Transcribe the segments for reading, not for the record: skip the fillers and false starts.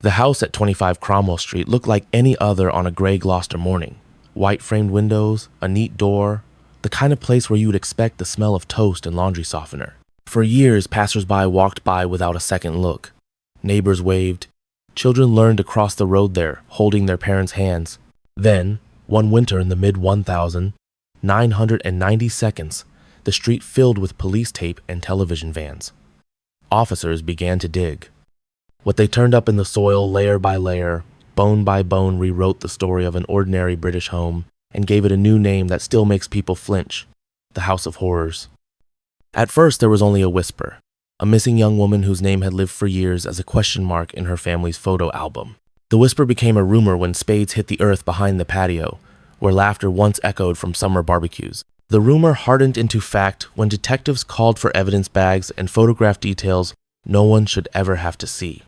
The house at 25 Cromwell Street looked like any other on a gray Gloucester morning. White framed windows, a neat door, the kind of place where you would expect the smell of toast and laundry softener. For years, passersby walked by without a second look. Neighbors waved. Children learned to cross the road there, holding their parents' hands. Then, one winter in the mid-1990 seconds, the street filled with police tape and television vans. Officers began to dig. What they turned up in the soil layer by layer, bone by bone, rewrote the story of an ordinary British home and gave it a new name that still makes people flinch: the House of Horrors. At first, there was only a whisper, a missing young woman whose name had lived for years as a question mark in her family's photo album. The whisper became a rumor when spades hit the earth behind the patio, where laughter once echoed from summer barbecues. The rumor hardened into fact when detectives called for evidence bags and photographed details no one should ever have to see.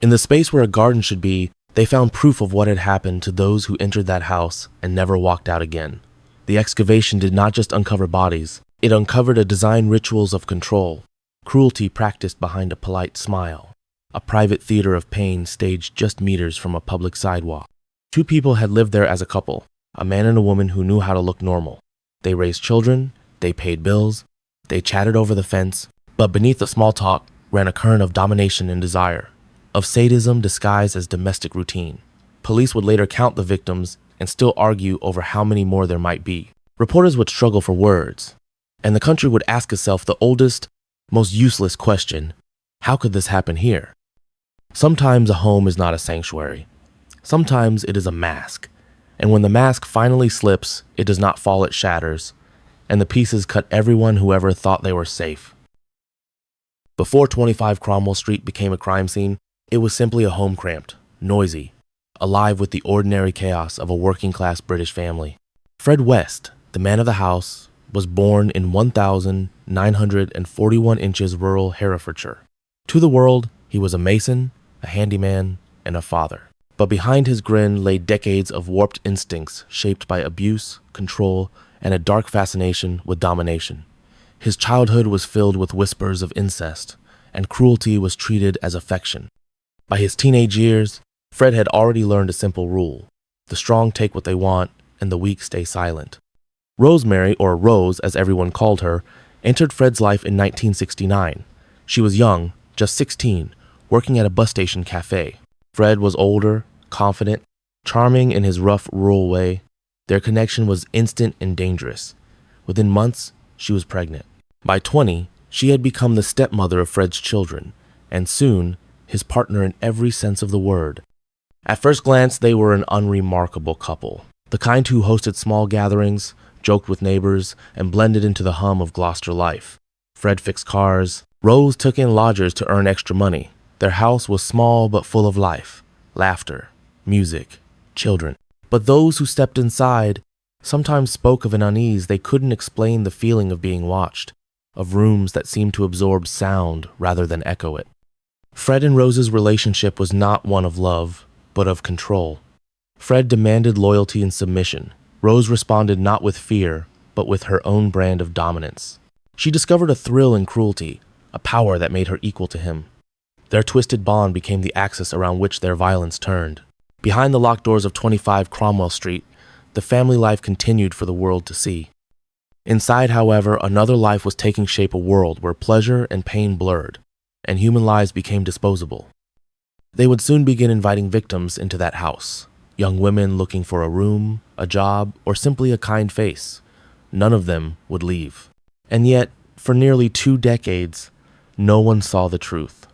In the space where a garden should be, they found proof of what had happened to those who entered that house and never walked out again. The excavation did not just uncover bodies, it uncovered a design rituals of control, cruelty practiced behind a polite smile, a private theater of pain staged just meters from a public sidewalk. Two people had lived there as a couple, a man and a woman who knew how to look normal. They raised children, they paid bills, they chatted over the fence, but beneath the small talk ran a current of domination and desire, of sadism disguised as domestic routine. Police would later count the victims and still argue over how many more there might be. Reporters would struggle for words, and the country would ask itself the oldest, most useless question: how could this happen here? Sometimes a home is not a sanctuary. Sometimes it is a mask, and when the mask finally slips, it does not fall, it shatters, and the pieces cut everyone who ever thought they were safe. Before 25 Cromwell Street became a crime scene, it was simply a home cramped, noisy, alive with the ordinary chaos of a working-class British family. Fred West, the man of the house, was born in 1,941 inches rural Herefordshire. To the world, he was a mason, a handyman, and a father. But behind his grin lay decades of warped instincts shaped by abuse, control, and a dark fascination with domination. His childhood was filled with whispers of incest, and cruelty was treated as affection. By his teenage years, Fred had already learned a simple rule: the strong take what they want, and the weak stay silent. Rosemary, or Rose as everyone called her, entered Fred's life in 1969. She was young, just 16, working at a bus station cafe. Fred was older, confident, charming in his rough rural way. Their connection was instant and dangerous. Within months, she was pregnant. By 20, she had become the stepmother of Fred's children, and soon, his partner in every sense of the word. At first glance, they were an unremarkable couple, the kind who hosted small gatherings, joked with neighbors, and blended into the hum of Gloucester life. Fred fixed cars. Rose took in lodgers to earn extra money. Their house was small but full of life, laughter, music, children. But those who stepped inside sometimes spoke of an unease they couldn't explain, the feeling of being watched, of rooms that seemed to absorb sound rather than echo it. Fred and Rose's relationship was not one of love, but of control. Fred demanded loyalty and submission. Rose responded not with fear, but with her own brand of dominance. She discovered a thrill in cruelty, a power that made her equal to him. Their twisted bond became the axis around which their violence turned. Behind the locked doors of 25 Cromwell Street, the family life continued for the world to see. Inside, however, another life was taking shape, a world where pleasure and pain blurred, and human lives became disposable. They would soon begin inviting victims into that house, young women looking for a room, a job, or simply a kind face. None of them would leave. And yet, for nearly 2 decades, no one saw the truth.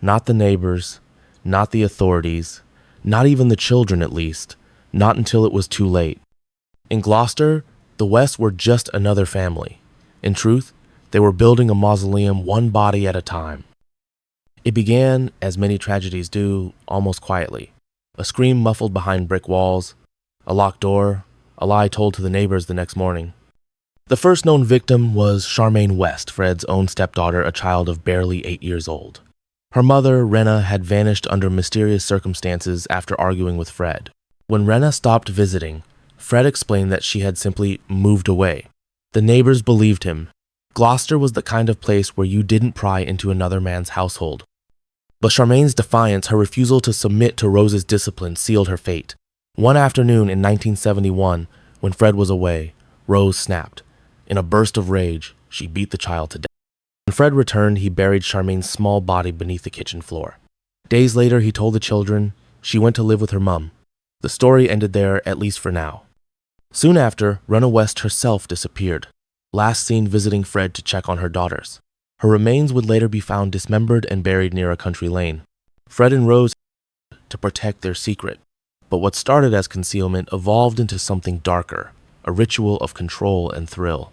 Not the neighbors, not the authorities, not even the children at least, not until it was too late. In Gloucester, the Wests were just another family. In truth, they were building a mausoleum one body at a time. It began, as many tragedies do, almost quietly. A scream muffled behind brick walls, a locked door, a lie told to the neighbors the next morning. The first known victim was Charmaine West, Fred's own stepdaughter, a child of barely 8 years old. Her mother, Rena, had vanished under mysterious circumstances after arguing with Fred. When Rena stopped visiting, Fred explained that she had simply moved away. The neighbors believed him. Gloucester was the kind of place where you didn't pry into another man's household. But Charmaine's defiance, her refusal to submit to Rose's discipline, sealed her fate. One afternoon in 1971, when Fred was away, Rose snapped. In a burst of rage, she beat the child to death. When Fred returned, he buried Charmaine's small body beneath the kitchen floor. Days later, he told the children she went to live with her mum. The story ended there, at least for now. Soon after, Rena West herself disappeared, last seen visiting Fred to check on her daughters. Her remains would later be found dismembered and buried near a country lane. Fred and Rose to protect their secret, but what started as concealment evolved into something darker, a ritual of control and thrill.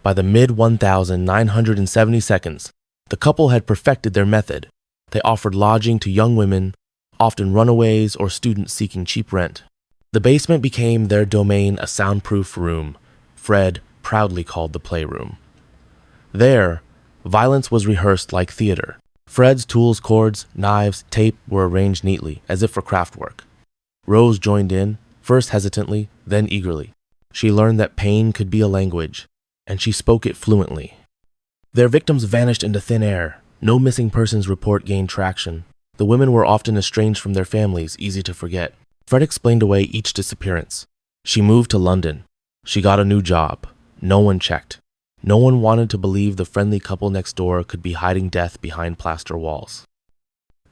By the mid-1970s, the couple had perfected their method. They offered lodging to young women, often runaways or students seeking cheap rent. The basement became their domain, a soundproof room Fred proudly called the playroom. There, violence was rehearsed like theater. Fred's tools, cords, knives, tape were arranged neatly, as if for craftwork. Rose joined in, first hesitantly, then eagerly. She learned that pain could be a language, and she spoke it fluently. Their victims vanished into thin air. No missing persons report gained traction. The women were often estranged from their families, easy to forget. Fred explained away each disappearance. She moved to London. She got a new job. No one checked. No one wanted to believe the friendly couple next door could be hiding death behind plaster walls.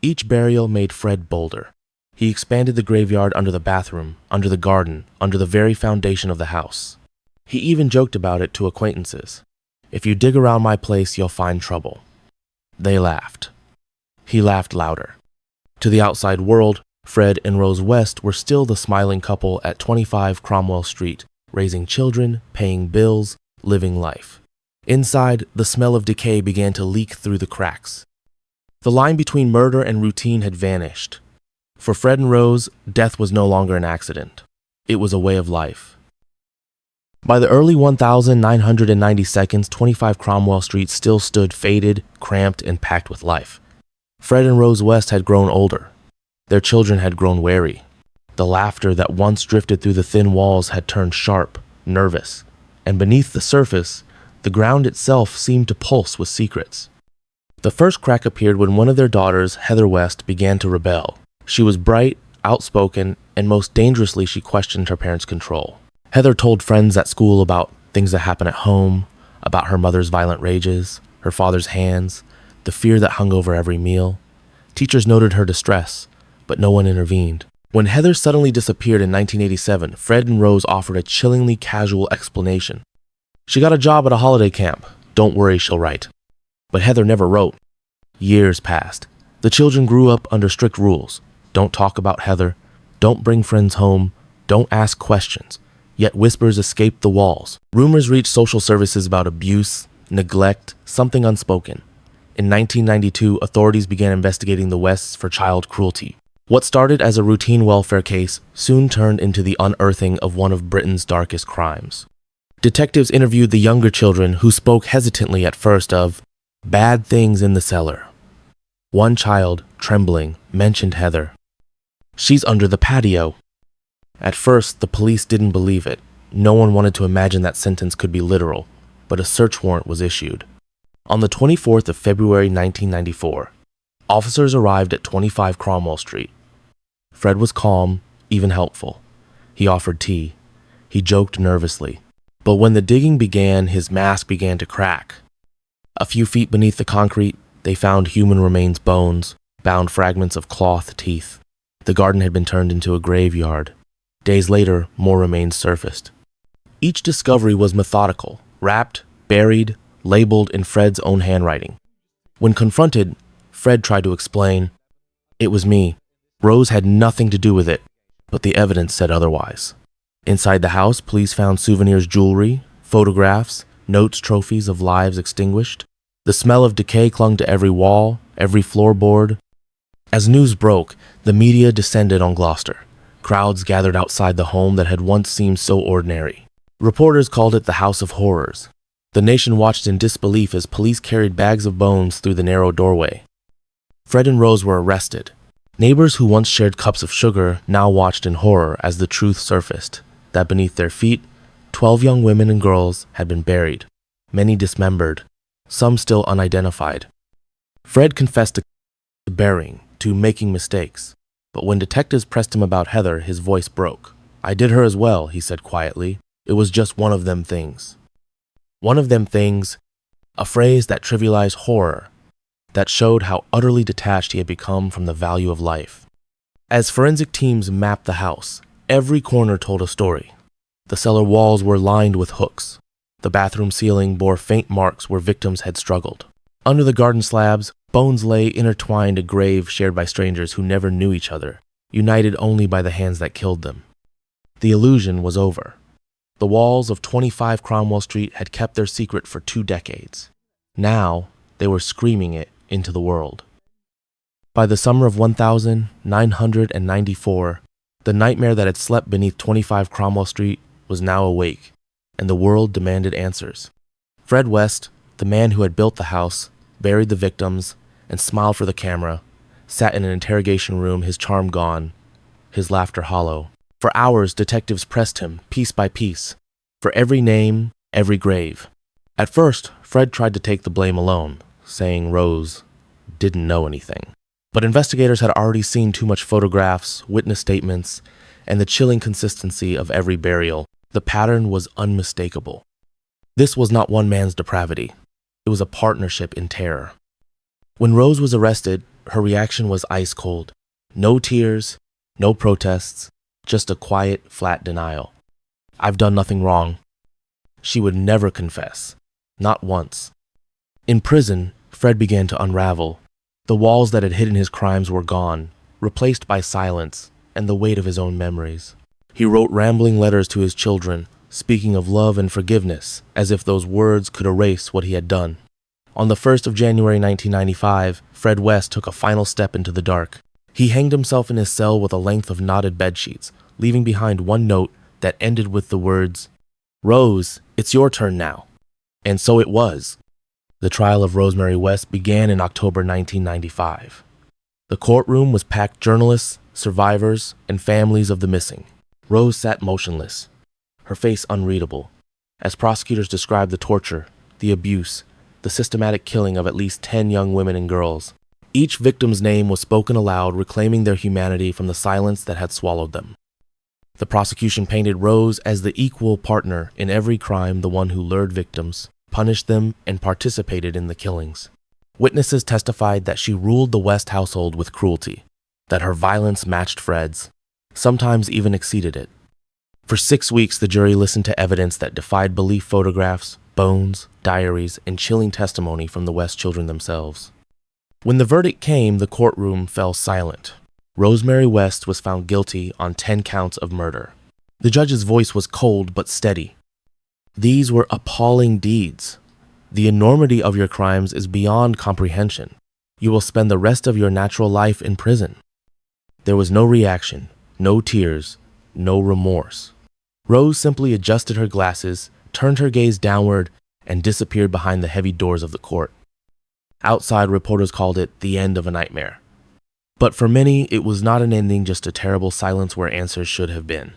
Each burial made Fred bolder. He expanded the graveyard under the bathroom, under the garden, under the very foundation of the house. He even joked about it to acquaintances. "If you dig around my place, you'll find trouble." They laughed. He laughed louder. To the outside world, Fred and Rose West were still the smiling couple at 25 Cromwell Street, raising children, paying bills, living life. Inside, the smell of decay began to leak through the cracks. The line between murder and routine had vanished. For Fred and Rose, death was no longer an accident. It was a way of life. By the early 1992s, 25 Cromwell Street still stood faded, cramped, and packed with life. Fred and Rose West had grown older. Their children had grown wary. The laughter that once drifted through the thin walls had turned sharp, nervous, and beneath the surface, the ground itself seemed to pulse with secrets. The first crack appeared when one of their daughters, Heather West, began to rebel. She was bright, outspoken, and most dangerously she questioned her parents' control. Heather told friends at school about things that happened at home, about her mother's violent rages, her father's hands, the fear that hung over every meal. Teachers noted her distress, but no one intervened. When Heather suddenly disappeared in 1987, Fred and Rose offered a chillingly casual explanation. "She got a job at a holiday camp. Don't worry, she'll write." But Heather never wrote. Years passed. The children grew up under strict rules. Don't talk about Heather. Don't bring friends home. Don't ask questions. Yet whispers escaped the walls. Rumors reached social services about abuse, neglect, something unspoken. In 1992, authorities began investigating the Wests for child cruelty. What started as a routine welfare case soon turned into the unearthing of one of Britain's darkest crimes. Detectives interviewed the younger children who spoke hesitantly at first of bad things in the cellar. One child, trembling, mentioned Heather. "She's under the patio." At first, the police didn't believe it. No one wanted to imagine that sentence could be literal, but a search warrant was issued. On the 24th of February 1994, officers arrived at 25 Cromwell Street. Fred was calm, even helpful. He offered tea. He joked nervously. But when the digging began, his mask began to crack. A few feet beneath the concrete, they found human remains, bones, bound fragments of cloth, teeth. The garden had been turned into a graveyard. Days later, more remains surfaced. Each discovery was methodical, wrapped, buried, labeled in Fred's own handwriting. When confronted, Fred tried to explain, "It was me. Rose had nothing to do with it," but the evidence said otherwise. Inside the house, police found souvenirs, jewelry, photographs, notes, trophies of lives extinguished. The smell of decay clung to every wall, every floorboard. As news broke, the media descended on Gloucester. Crowds gathered outside the home that had once seemed so ordinary. Reporters called it the House of Horrors. The nation watched in disbelief as police carried bags of bones through the narrow doorway. Fred and Rose were arrested. Neighbors who once shared cups of sugar now watched in horror as the truth surfaced, that beneath their feet, 12 young women and girls had been buried, many dismembered, some still unidentified. Fred confessed to to burying, to making mistakes. But when detectives pressed him about Heather, his voice broke. "I did her as well," he said quietly. "It was just one of them things." One of them things, a phrase that trivialized horror, that showed how utterly detached he had become from the value of life. As forensic teams mapped the house, every corner told a story. The cellar walls were lined with hooks. The bathroom ceiling bore faint marks where victims had struggled. Under the garden slabs, bones lay intertwined, a grave shared by strangers who never knew each other, united only by the hands that killed them. The illusion was over. The walls of 25 Cromwell Street had kept their secret for 2 decades. Now, they were screaming it into the world. By the summer of 1994, the nightmare that had slept beneath 25 Cromwell Street was now awake, and the world demanded answers. Fred West, the man who had built the house, buried the victims, and smiled for the camera, sat in an interrogation room, his charm gone, his laughter hollow. For hours, detectives pressed him, piece by piece, for every name, every grave. At first, Fred tried to take the blame alone, saying Rose didn't know anything. But investigators had already seen too much photographs, witness statements, and the chilling consistency of every burial. The pattern was unmistakable. This was not one man's depravity. It was a partnership in terror. When Rose was arrested, her reaction was ice cold. No tears, no protests, just a quiet, flat denial. "I've done nothing wrong." She would never confess. Not once. In prison, Fred began to unravel. The walls that had hidden his crimes were gone, replaced by silence and the weight of his own memories. He wrote rambling letters to his children, speaking of love and forgiveness, as if those words could erase what he had done. On the 1st of January 1995, Fred West took a final step into the dark. He hanged himself in his cell with a length of knotted bedsheets, leaving behind one note that ended with the words, "Rose, it's your turn now." And so it was. The trial of Rosemary West began in October 1995. The courtroom was packed journalists, survivors, and families of the missing. Rose sat motionless, her face unreadable, as prosecutors described the torture, the abuse, the systematic killing of at least 10 young women and girls. Each victim's name was spoken aloud, reclaiming their humanity from the silence that had swallowed them. The prosecution painted Rose as the equal partner in every crime, the one who lured victims, punished them, and participated in the killings. Witnesses testified that she ruled the West household with cruelty, that her violence matched Fred's, sometimes even exceeded it. For 6 weeks, the jury listened to evidence that defied belief: photographs, bones, diaries, and chilling testimony from the West children themselves. When the verdict came, the courtroom fell silent. Rosemary West was found guilty on 10 counts of murder. The judge's voice was cold but steady. "These were appalling deeds. The enormity of your crimes is beyond comprehension. You will spend the rest of your natural life in prison." There was no reaction, no tears, no remorse. Rose simply adjusted her glasses, turned her gaze downward, and disappeared behind the heavy doors of the court. Outside, reporters called it the end of a nightmare. But for many, it was not an ending, just a terrible silence where answers should have been.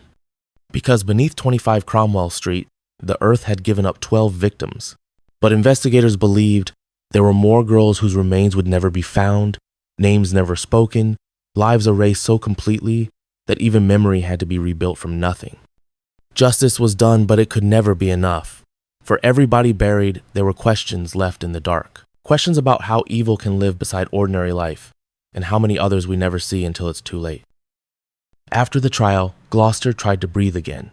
Because beneath 25 Cromwell Street, the earth had given up 12 victims. But investigators believed there were more girls whose remains would never be found, names never spoken, lives erased so completely that even memory had to be rebuilt from nothing. Justice was done, but it could never be enough. For every body buried, there were questions left in the dark. Questions about how evil can live beside ordinary life, and how many others we never see until it's too late. After the trial, Gloucester tried to breathe again.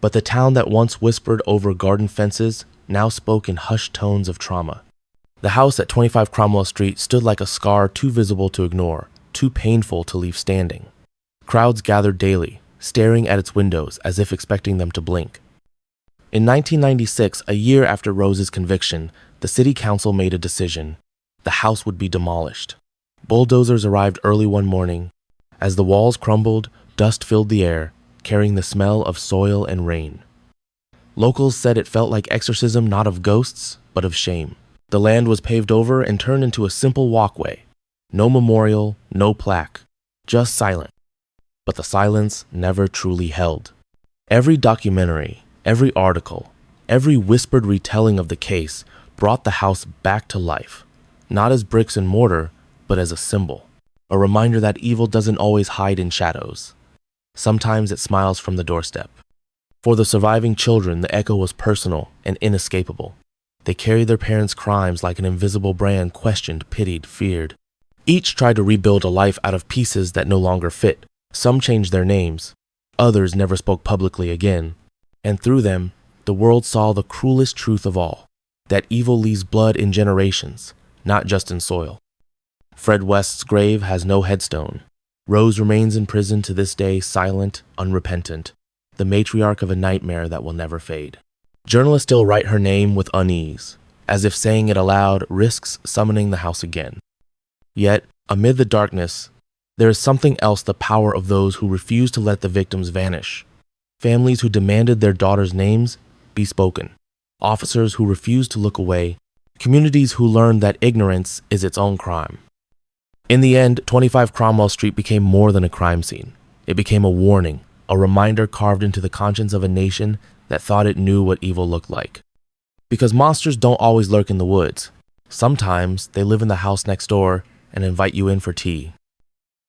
But the town that once whispered over garden fences now spoke in hushed tones of trauma. The house at 25 Cromwell Street stood like a scar too visible to ignore, too painful to leave standing. Crowds gathered daily, staring at its windows as if expecting them to blink. In 1996, a year after Rose's conviction, the city council made a decision. The house would be demolished. Bulldozers arrived early one morning. As the walls crumbled, dust filled the air, carrying the smell of soil and rain. Locals said it felt like exorcism, not of ghosts, but of shame. The land was paved over and turned into a simple walkway. No memorial, no plaque, just silence. But the silence never truly held. Every documentary, every article, every whispered retelling of the case brought the house back to life, not as bricks and mortar, but as a symbol. a reminder that evil doesn't always hide in shadows. Sometimes it smiles from the doorstep. For the surviving children, the echo was personal and inescapable. They carried their parents' crimes like an invisible brand, questioned, pitied, feared. Each tried to rebuild a life out of pieces that no longer fit. Some changed their names. Others never spoke publicly again. And through them, the world saw the cruelest truth of all, that evil leaves blood in generations, not just in soil. Fred West's grave has no headstone. Rose remains in prison to this day, silent, unrepentant, the matriarch of a nightmare that will never fade. Journalists still write her name with unease, as if saying it aloud risks summoning the house again. Yet, amid the darkness, there is something else: the power of those who refuse to let the victims vanish. Families who demanded their daughters' names be spoken. Officers who refused to look away. Communities who learned that ignorance is its own crime. In the end, 25 Cromwell Street became more than a crime scene. It became a warning, a reminder carved into the conscience of a nation that thought it knew what evil looked like. Because monsters don't always lurk in the woods. Sometimes they live in the house next door and invite you in for tea.